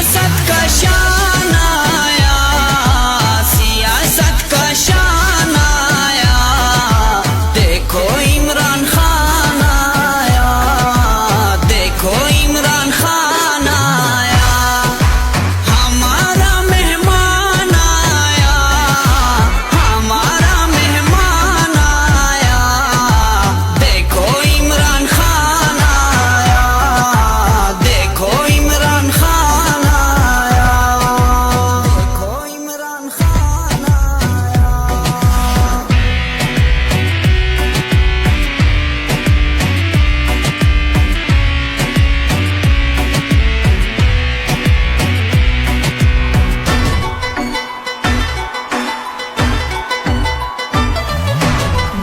सियासत का शान आया, सियासत का शान आया, देखो इमरान खान आया, देखो इमरान खान आया, हमारा मेहमान आया, हमारा मेहमान आया, देखो इमरान खान आया, देखो इमरान खान आया, देखो इमरान खान आया।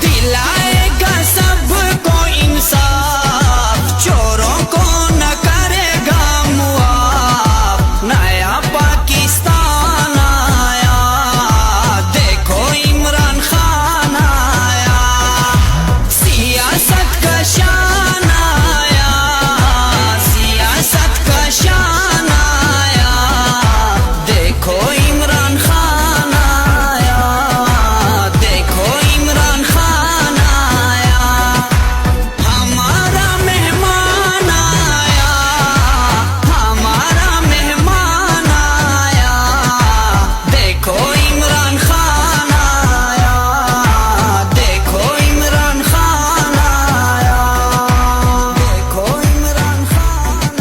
दिलाएगा सबको इंसाफ, चोरों को न करेगा मुआफ, नया पाकिस्तान आया, देखो इमरान खान आया, सियासत का शान आया, सियासत का शान आया, देखो इमरान खान आया, देखो इमरान खान आया, हमारा मेहमान आया, हमारा मेहमान आया, देखो इमरान खान आया, देखो इमरान खान आया, देखो इमरान खान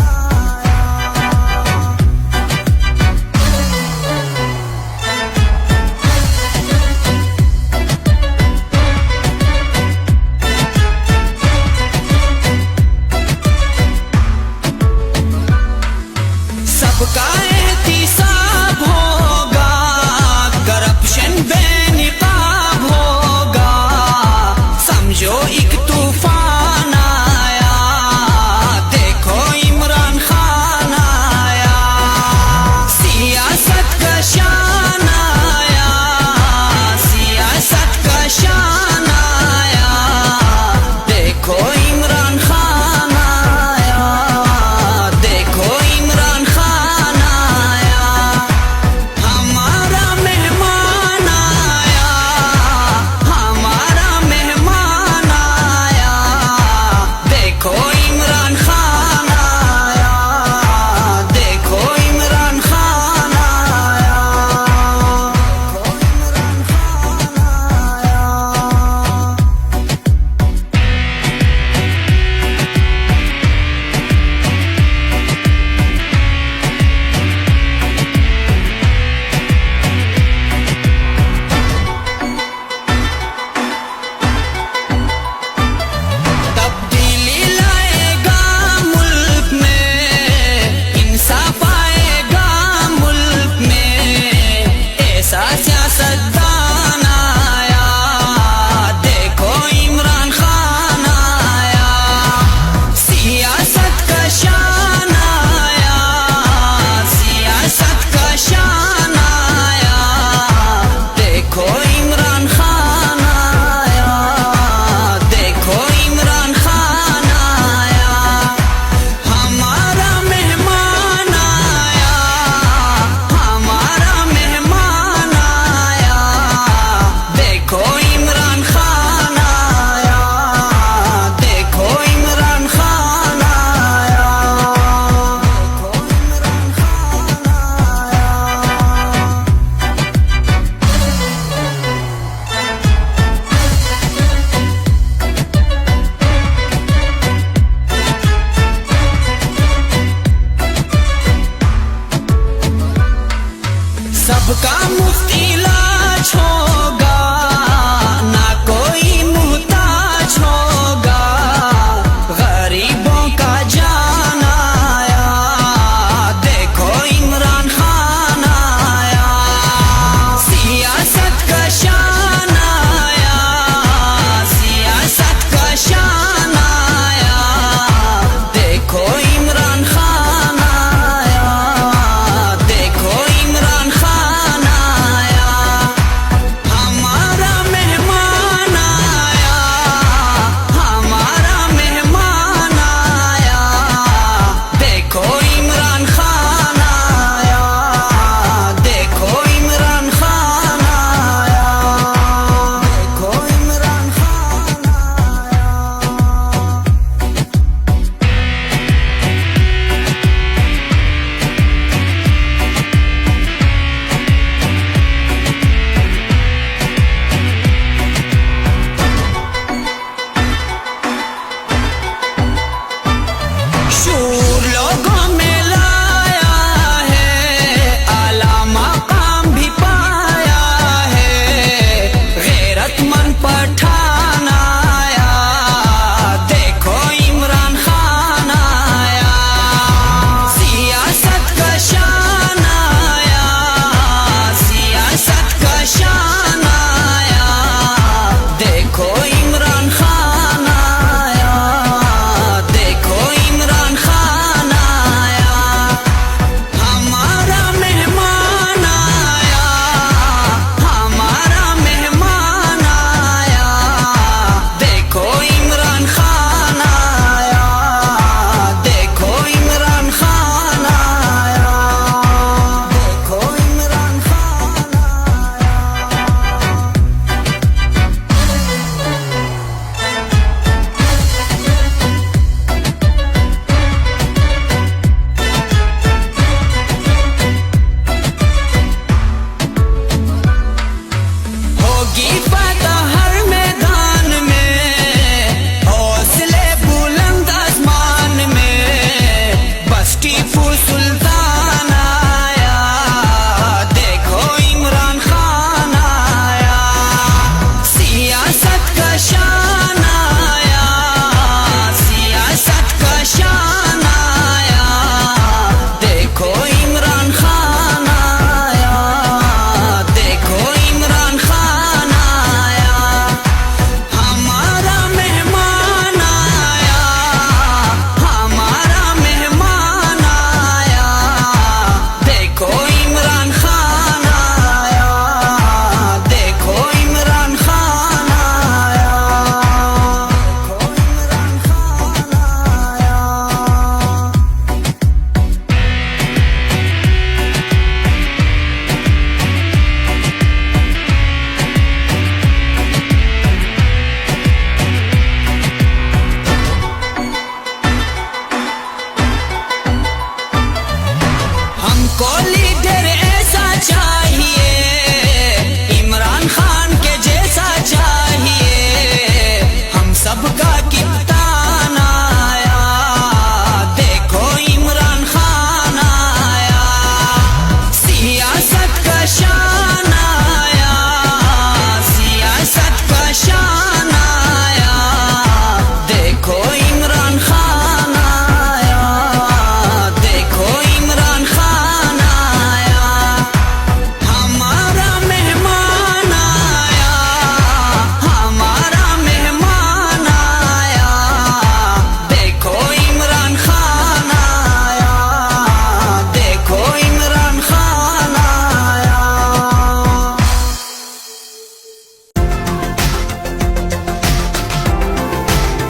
सबका एहतिसाब होगा, करप्शन बेनकाब होगा, समझो एक तूफान आया, देखो इमरान खान आया, सियासत का शान आया, सियासत का शान आया, देखो इमरान खान आया, देखो इमरान खान आया, हमारा मेहमान आया, हमारा मेहमान आया, देखो इमरान खान आया, देखो इमरान खान आया, देखो इमरान खान आया। तब्दीली लाएगा मुल्क में, इंसाफ आएगा मुल्क में, ऐसा सियासतदान आया, देखो इमरान खान आया, सियासत का शान आया, सियासत का शान आया, देखो इमरान खान आया, देखो इमरान खान आया, हमारा मेहमान आया, हमारा मेहमान आया, देखो इमरान खान आया, देखो इमरान खान आया, देखो इमरान खान आया। सबका मुफ्त इलाज होगा, ना कोई मुहताज होगा, गरीबों का जान आया, देखो इमरान खान आया, सियासत का शान आया, सियासत का शान आया, देखो इमरान खान आया, देखो इमरान खान आया, हमको लीडर ऐसा चाहिए।